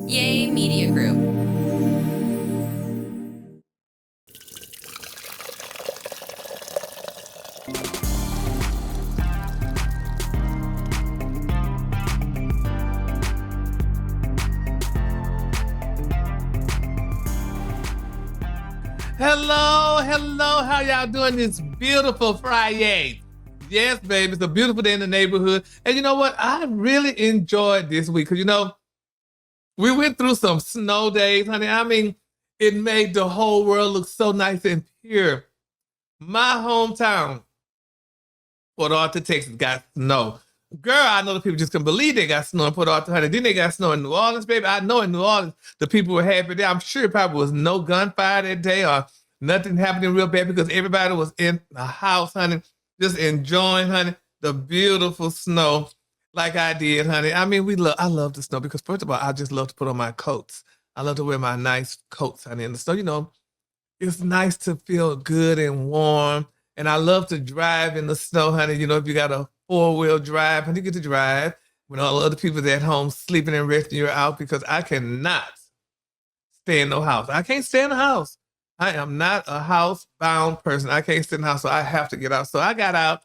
Yay Media Group. Hello, how y'all doing this beautiful Friday? Yes, baby, it's a beautiful day in the neighborhood. And you know what? I really enjoyed this week because, we went through some snow days, honey. I mean, it made the whole world look so nice and pure. My hometown, Port Arthur, Texas, got snow. Girl, I know the people just couldn't believe they got snow in Port Arthur, honey. Then they got snow in New Orleans, baby. I know in New Orleans, the people were happy there. I'm sure it probably was no gunfire that day or nothing happening real bad because everybody was in the house, honey, just enjoying, honey, the beautiful snow like I did, honey. I mean, I love the snow because first of all, I just love to put on my coats. I love to wear my nice coats, honey, in the snow. It's nice to feel good and warm. And I love to drive in the snow, honey. If you got a four-wheel drive, and you get to drive when all other people at home sleeping and resting, you're out because I cannot stay in no house. I can't stay in the house. I am not a house-bound person. I can't stay in the house, so I have to get out. So I got out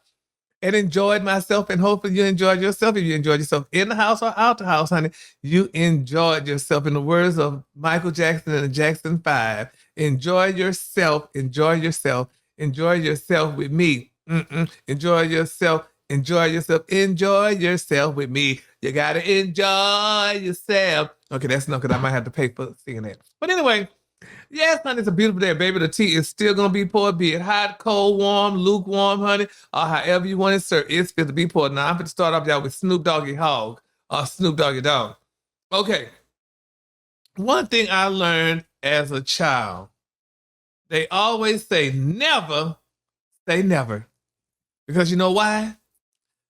and enjoyed myself, and hopefully you enjoyed yourself. If you enjoyed yourself in the house or out the house, honey, you enjoyed yourself. In the words of Michael Jackson and the Jackson 5, enjoy yourself, enjoy yourself, enjoy yourself with me. Enjoy yourself, enjoy yourself, enjoy yourself with me. You gotta enjoy yourself. Okay, that's enough because I might have to pay for singing that. But anyway, yes, honey, it's a beautiful day, baby. The tea is still gonna be poured, be it hot, cold, warm, lukewarm, honey, or however you want it served. It's fit to be poured. Now I'm going to start off y'all with Snoop Doggy Hog or Snoop Doggy Dog. Okay. One thing I learned as a child, they always say never say never. Because you know why?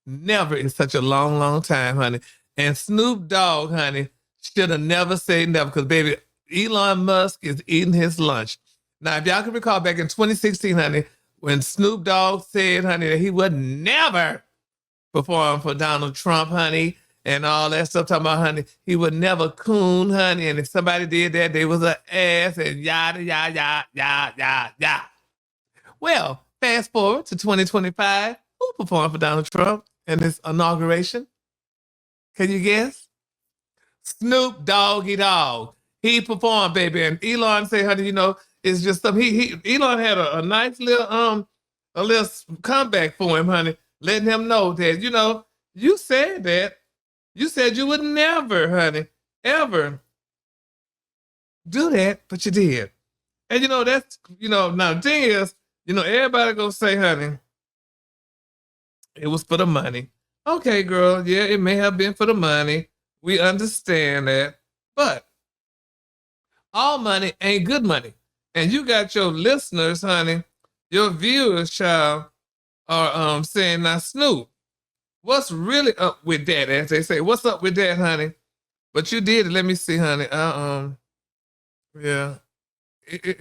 Never is such a long, long time, honey. And Snoop Dogg, honey, should have never said never because, baby, Elon Musk is eating his lunch. Now, if y'all can recall back in 2016, honey, when Snoop Dogg said, honey, that he would never perform for Donald Trump, honey, and all that stuff, talking about, honey, he would never coon, honey, and if somebody did that, they was an ass and yada, yada, yada, yada, yada, yada. Well, fast forward to 2025, who performed for Donald Trump in his inauguration? Can you guess? Snoop Doggy Dogg. He performed, baby, and Elon said, honey, it's just something. Elon had a nice little comeback for him, honey, letting him know that, you said that. You said you would never, honey, ever do that, but you did. And that's, now the thing is, everybody gonna say, honey, it was for the money. Okay, girl, yeah, it may have been for the money. We understand that. But all money ain't good money. And you got your listeners, honey, your viewers, child, are saying, now, Snoop, what's really up with that, as they say? What's up with that, honey? But you did it. Let me see, honey. Yeah. It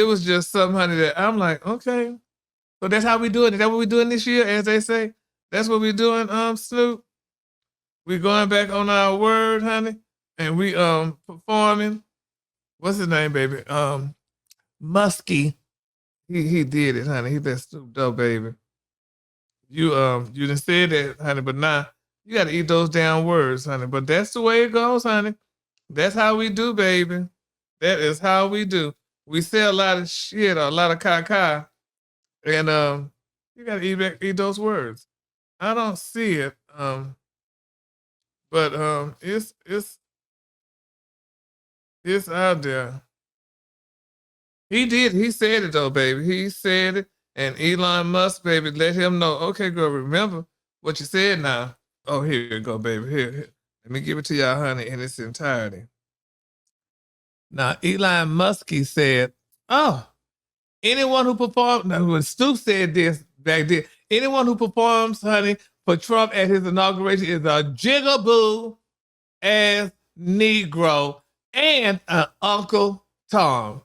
was just something, honey, that I'm like, okay. So that's how we doing it. Is that what we doing this year, as they say? That's what we doing, Snoop? We going back on our word, honey, and we performing. What's his name, baby? Muskie. He did it, honey. He been Snoop Dogg, baby. You done said that, honey, but now you gotta eat those damn words, honey. But that's the way it goes, honey. That's how we do, baby. That is how we do. We say a lot of shit or a lot of caca, and you gotta eat those words. I don't see it. But it's out there. He did. He said it though, baby. He said it, and Elon Musk, baby, let him know. Okay, girl, remember what you said now. Oh, here you go, baby. Here. Let me give it to y'all, honey, in its entirety. Now, Elon Musk said, "Oh, anyone who performs." Now, when Stu said this back then, anyone who performs, honey, for Trump at his inauguration is a jigaboo ass Negro and an Uncle Tom.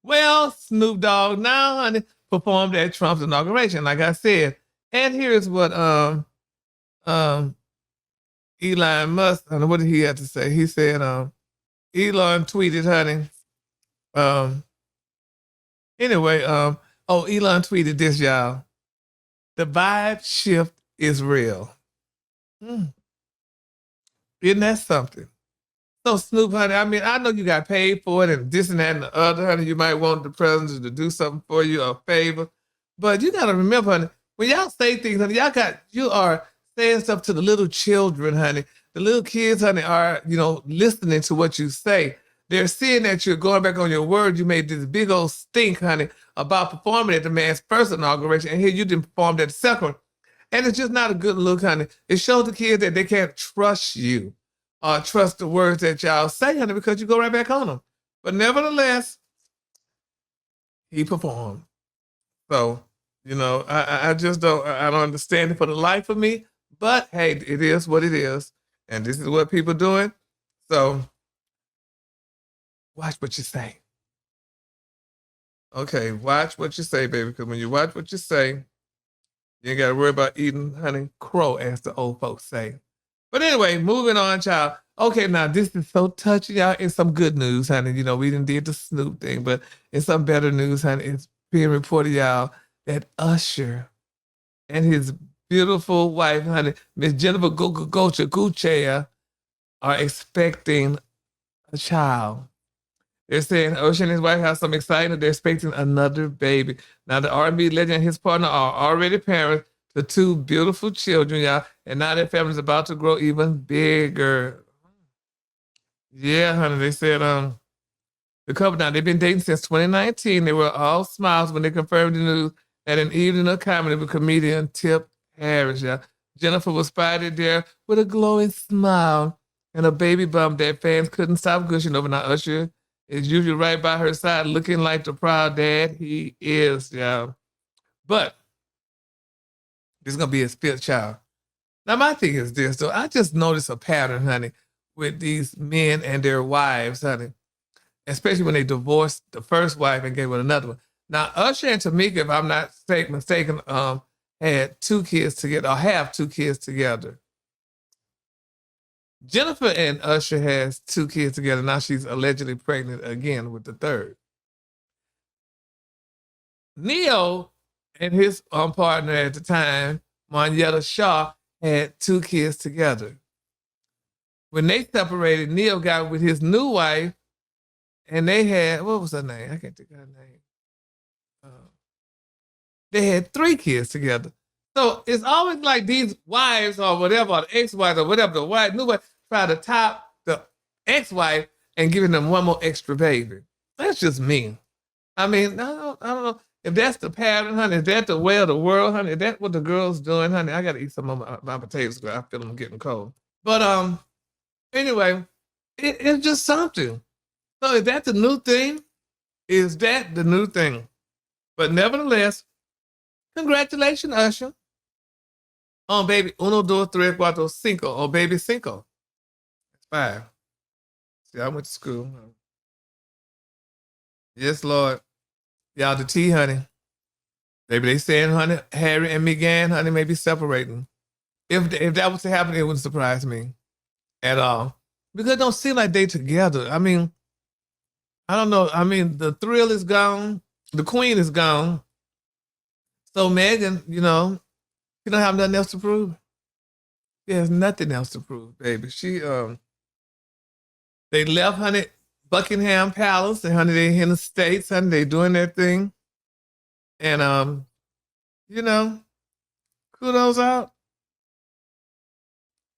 Well, Snoop Dogg now, honey, performed at Trump's inauguration, like I said. And here's what Elon Musk, I don't know what did he have to say. He said, Elon tweeted, honey. Um, anyway, Elon tweeted this, y'all. The vibe shift is real. Hmm. Isn't that something? So Snoop, honey, I mean, I know you got paid for it and this and that and the other, honey. You might want the president to do something for you, a favor. But you gotta remember, honey, when y'all say things, honey, you are saying stuff to the little children, honey. The little kids, honey, are, listening to what you say. They're seeing that you're going back on your word. You made this big old stink, honey, about performing at the man's first inauguration, and here you didn't perform at the second. And it's just not a good look, honey. It shows the kids that they can't trust you or trust the words that y'all say, honey, because you go right back on them. But nevertheless, he performed. So, I just I don't understand it for the life of me. But hey, it is what it is. And this is what people doing. So watch what you say. Okay, watch what you say, baby. Because when you watch what you say, you ain't got to worry about eating, honey, crow, as the old folks say. But anyway, moving on, child. Okay, now this is so touching, y'all. It's some good news, honey. We didn't did the Snoop thing, but it's some better news, honey. It's being reported, y'all, that Usher and his beautiful wife, honey, Miss Jennifer Gucci, are expecting a child. They're saying Usher and his wife have some excitement. They're expecting another baby. Now, the R&B legend and his partner are already parents to two beautiful children, y'all. And now their family's about to grow even bigger. Yeah, honey, they said the couple now, they've been dating since 2019. They were all smiles when they confirmed the news at an evening of comedy with comedian Tip Harris, y'all. Jennifer was spotted there with a glowing smile and a baby bump that fans couldn't stop gushing over. Now, Usher is usually right by her side, looking like the proud dad he is, y'all. But this is going to be his fifth child. Now, my thing is this, though. I just noticed a pattern, honey, with these men and their wives, honey, especially when they divorced the first wife and gave with another one. Now, Usher and Tamika, if I'm not mistaken, had two kids together, or have two kids together. Jennifer and Usher has two kids together. Now she's allegedly pregnant again with the third. Neo and his partner at the time, Monyetta Shaw, had two kids together. When they separated, Neo got with his new wife, and they had, what was her name? I can't think of her name. They had three kids together. So it's always like these wives or whatever, or the ex-wives or whatever, the wife, new wife, try to top the ex-wife and giving them one more extra baby. That's just me. I mean, I don't know. If that's the pattern, honey, if that's the way of the world, honey, if that's what the girl's doing, honey, I got to eat some of my potatoes because I feel them getting cold. But anyway, it's just something. So if that's the new thing, is that the new thing? But nevertheless, congratulations, Usher. On baby, uno, dos, tres, cuatro, cinco. On baby, cinco. That's five. See, I went to school. Yes, Lord. Y'all, the tea, honey. Baby, they saying, honey, Harry and Meghan, honey, may be separating. If that was to happen, it wouldn't surprise me at all. Because it don't seem like they together. I mean, I don't know. I mean, the thrill is gone. The queen is gone. So Meghan, she don't have nothing else to prove. There's nothing else to prove, baby. They left, honey, Buckingham Palace, and honey, they in the States, honey, they doing their thing. And kudos out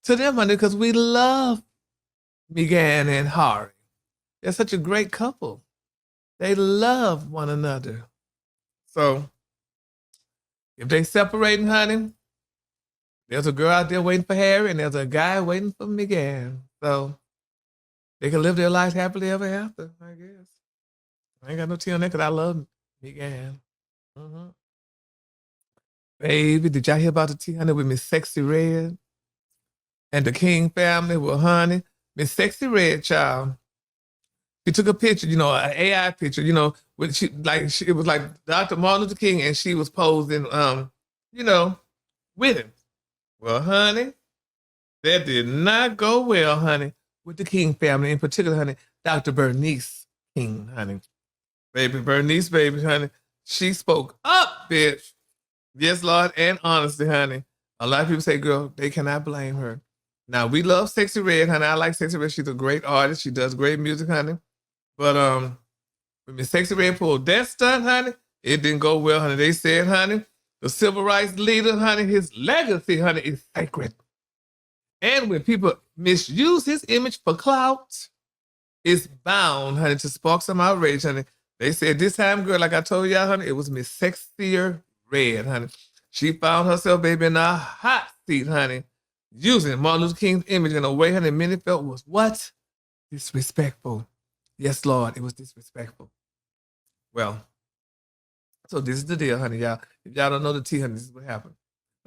to them, honey, because we love Meghan and Harry. They're such a great couple. They love one another. So if they separating, honey, there's a girl out there waiting for Harry, and there's a guy waiting for Meghan. So they can live their life happily ever after, I guess. I ain't got no tea on that because I love Meghan. Mm-hmm. Baby, did y'all hear about the tea, honey, with Miss Sexy Red and the King family? Well, honey, Miss Sexy Red, child, she took a picture, an AI picture, when it was like Dr. Martin Luther King, and she was posing, with him. Well, honey, That did not go well, honey, with the King family, in particular, honey, Dr. Bernice King, honey. Baby Bernice, baby, honey. She spoke up, bitch. Yes, Lord, and honestly, honey. A lot of people say, girl, they cannot blame her. Now, we love Sexy Red, honey. I like Sexy Red. She's a great artist. She does great music, honey. But when Miss Sexy Red pulled that stunt, honey, it didn't go well, honey. They said, honey, the civil rights leader, honey, his legacy, honey, is sacred. And when people misuse his image for clout, it's bound, honey, to spark some outrage, honey. They said this time, girl, like I told y'all, honey, it was Miss Sexier Red, honey. She found herself, baby, in a hot seat, honey, using Martin Luther King's image in a way, honey, many felt was what? Disrespectful. Yes, Lord, it was disrespectful. Well, so this is the deal, honey, y'all. If y'all don't know the tea, honey, this is what happened.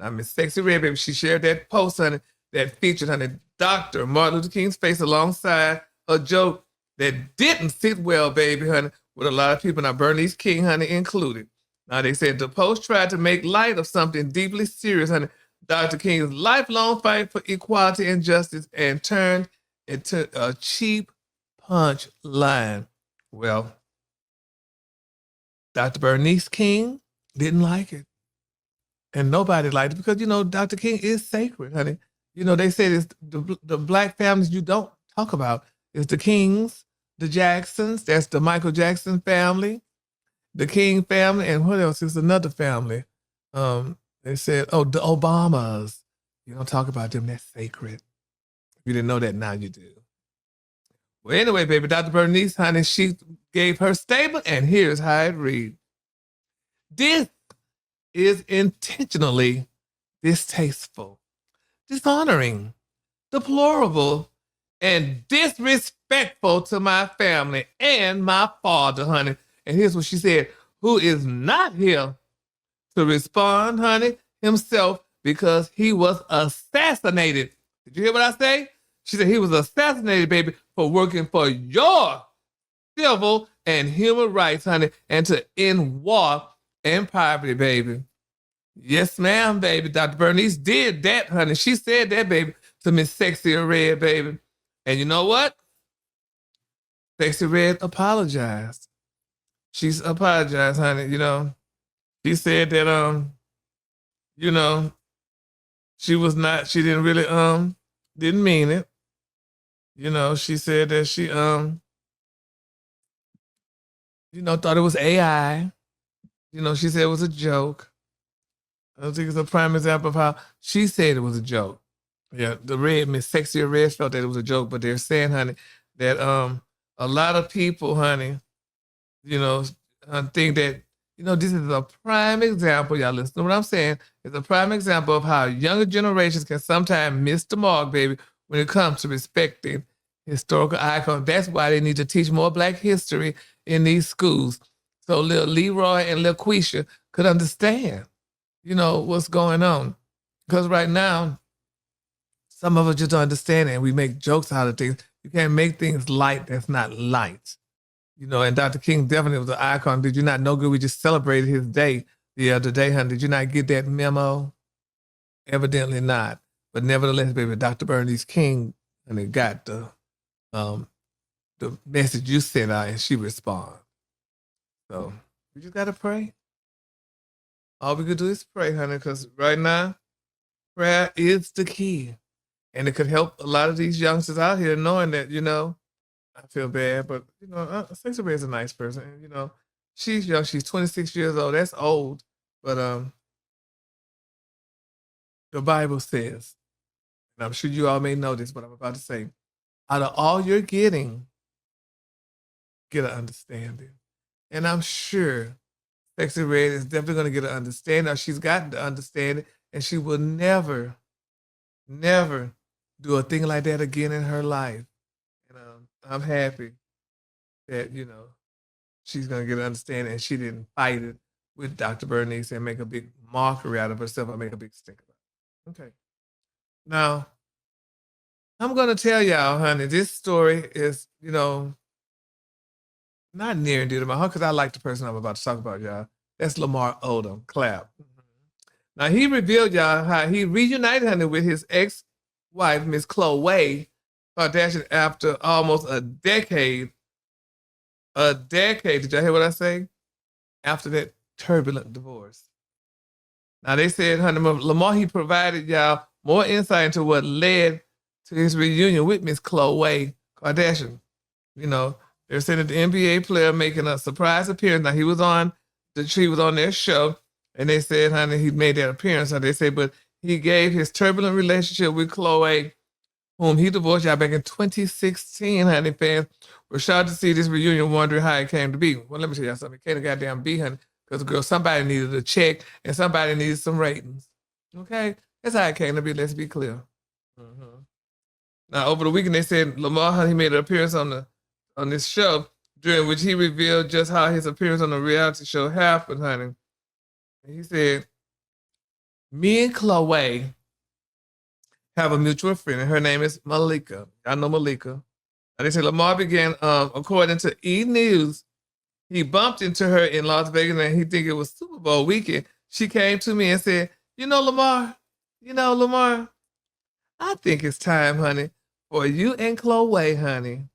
Now, Miss Sexy Red, baby, she shared that post, honey, that featured, honey, Dr. Martin Luther King's face alongside a joke that didn't sit well, baby, honey, with a lot of people. Now, Bernice King, honey, included. Now, they said the post tried to make light of something deeply serious, honey, Dr. King's lifelong fight for equality and justice, and turned into a cheap punch line. Well, Dr. Bernice King didn't like it. And nobody liked it because, you know, Dr. King is sacred, honey. You know, they say it's the black families you don't talk about. It's the Kings, the Jacksons, that's the Michael Jackson family, the King family, and what else? It's another family. They said, oh, the Obamas. You don't talk about them, that's sacred. If you didn't know that, now you do. Well, anyway, baby, Dr. Bernice, honey, she gave her statement, and here's how it reads. This is intentionally distasteful, dishonoring, deplorable, and disrespectful to my family and my father, honey. And here's what she said, who is not here to respond, honey, himself, because he was assassinated. Did you hear what I say? She said he was assassinated, baby, for working for your civil and human rights, honey, and to end war and poverty, baby. Yes, ma'am, baby. Dr. Bernice did that, honey. She said that, baby, to Miss Sexy Red, baby. And you know what? Sexy Red apologized. She's apologized, honey. You know, she said that, you know, she didn't really, didn't mean it. You know, she said that she, you know, thought it was AI. You know, she said it was a joke. I think it's a prime example of how she said it was a joke. Yeah, the Miss Sexy Red felt that it was a joke, but they're saying, honey, that a lot of people, honey, you know, think that, you know, this is a prime example, y'all listen to what I'm saying, it's a prime example of how younger generations can sometimes miss the mark, baby, when it comes to respecting historical icons. That's why they need to teach more Black history in these schools. So little Leroy and little Quisha could understand, you know, what's going on. Because right now, some of us just don't understand it, and we make jokes out of things. You can't make things light that's not light. You know, and Dr. King definitely was an icon. Did you not know, good? We just celebrated his day the other day, honey. Did you not get that memo? Evidently not. But nevertheless, baby, Dr. Bernice King, and it got the message you sent out, and she responded. So we just gotta pray. All we could do is pray, honey, because right now, prayer is the key. And it could help a lot of these youngsters out here knowing that, you know, I feel bad, but, you know, Sexy Red is a nice person. And, you know, she's young. She's 26 years old. That's old. But the Bible says, and I'm sure you all may know this, but I'm about to say, out of all you're getting, get an understanding. And I'm sure Sexy Red is definitely going to get an understanding, or she's gotten to understand it, and she will never, never do a thing like that again in her life. And I'm happy that, you know, she's going to get an understanding, and she didn't fight it with Dr. Bernice and make a big mockery out of herself or make a big stink about it. Okay. Now, I'm going to tell y'all, honey, this story is, you know, not near and dear to my heart because I like the person I'm about to talk about, y'all. That's Lamar Odom. Clap. Now, he revealed, y'all, how he reunited, honey, with his ex wife, Miss Khloe Kardashian, after almost a decade. A decade. Did y'all hear what I say? After that turbulent divorce. Now they said, honey, Lamar, he provided y'all more insight into what led to his reunion with Miss Khloe Kardashian. You know, they're saying that the NBA player making a surprise appearance. Now he was on their show, and they said, honey, he made that appearance. So they said, but he gave his turbulent relationship with Khloe, whom he divorced y'all back in 2016, honey. Fans were shocked to see this reunion, wondering how it came to be. Well, let me tell y'all something. It came to goddamn be, honey, because girl, somebody needed a check and somebody needed some ratings. Okay, that's how it came to be. Let's be clear. Mm-hmm. Now, over the weekend, they said Lamar, honey, made an appearance on this show, during which he revealed just how his appearance on the reality show happened, honey. And he said, "Me and Khloe have a mutual friend, and her name is Malika. I know Malika." And they said Lamar began, according to E! News, he bumped into her in Las Vegas, and he think it was Super Bowl weekend. She came to me and said, Lamar, I think it's time, honey, for you and Khloe, honey.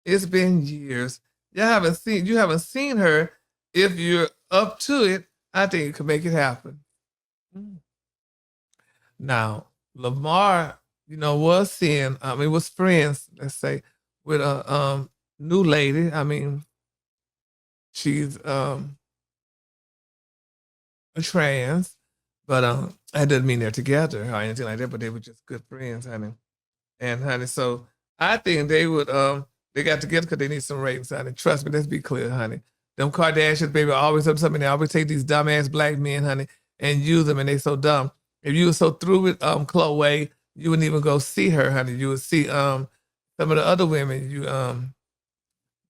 It's been years. You haven't seen her. If you're up to it, I think you can make it happen." Now, Lamar, was friends, let's say, with a new lady. I mean, she's a trans, but that doesn't mean they're together or anything like that, but they were just good friends, honey. And honey, so I think they got together because they need some ratings, honey. Trust me, let's be clear, honey. Them Kardashians, baby, always up to something. They always take these dumbass black men, honey, and use them, and they so dumb. If you were so through with Khloe, you wouldn't even go see her, honey. You would see some of the other women you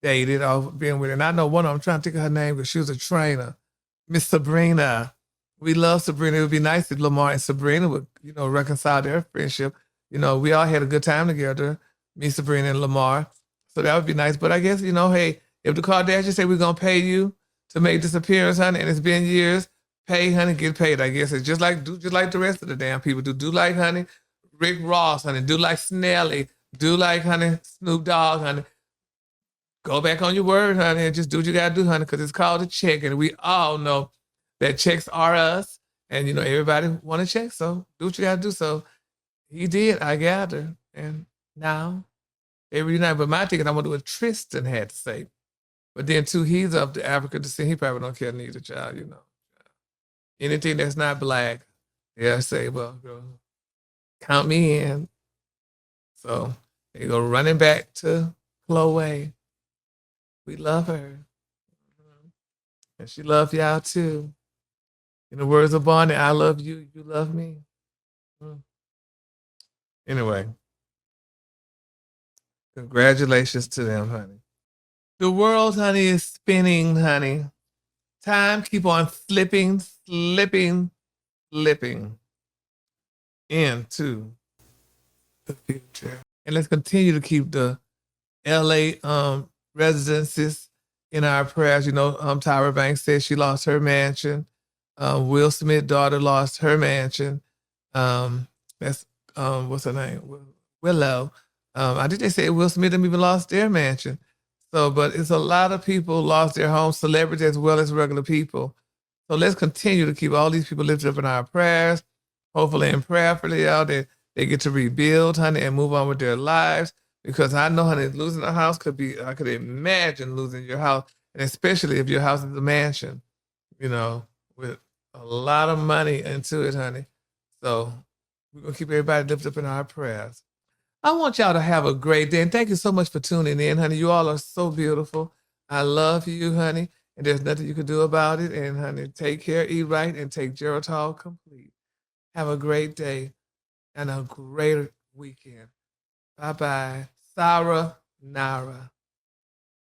dated or been with. And I know one of them, I'm trying to think of her name, but she was a trainer. Miss Sabrina. We love Sabrina. It would be nice if Lamar and Sabrina would, reconcile their friendship. We all had a good time together, me, Sabrina, and Lamar. So that would be nice. But I guess, hey, if the Kardashians say we're going to pay you to make this appearance, honey, and it's been years, pay, honey, get paid. I guess it's just like the rest of the damn people do. Do like, honey, Rick Ross, honey. Do like Snelly. Do like, honey, Snoop Dogg, honey. Go back on your word, honey, and just do what you got to do, honey, because it's called a check. And we all know that checks are us. And, everybody want a check. So do what you got to do. So he did, I gather. And now they reunite. But my ticket, I wonder what Tristan had to say. But then, too, he's of the African descent. He probably don't care neither, child, Anything that's not black, I say, well, girl, count me in. So they go running back to Khloe. We love her. And she loves y'all, too. In the words of Barney, I love you, you love me. Anyway, congratulations to them, honey. The world, honey, is spinning, honey. Time keep on slipping into the future. And let's continue to keep the LA residences in our prayers. Tyra Banks said she lost her mansion. Will Smith's daughter lost her mansion. That's what's her name? Willow. I think they said Will Smith and even lost their mansion. So, but it's a lot of people lost their homes, celebrities as well as regular people. So let's continue to keep all these people lifted up in our prayers. Hopefully and prayerfully, y'all, that they get to rebuild, honey, and move on with their lives. Because I know, honey, losing a house I could imagine losing your house, and especially if your house is a mansion, with a lot of money into it, honey. So we're going to keep everybody lifted up in our prayers. I want y'all to have a great day, and thank you so much for tuning in, honey. You all are so beautiful. I love you, honey, and there's nothing you can do about it. And, honey, take care, eat right, and take Geritol Complete. Have a great day and a great weekend. Bye-bye. Sayonara.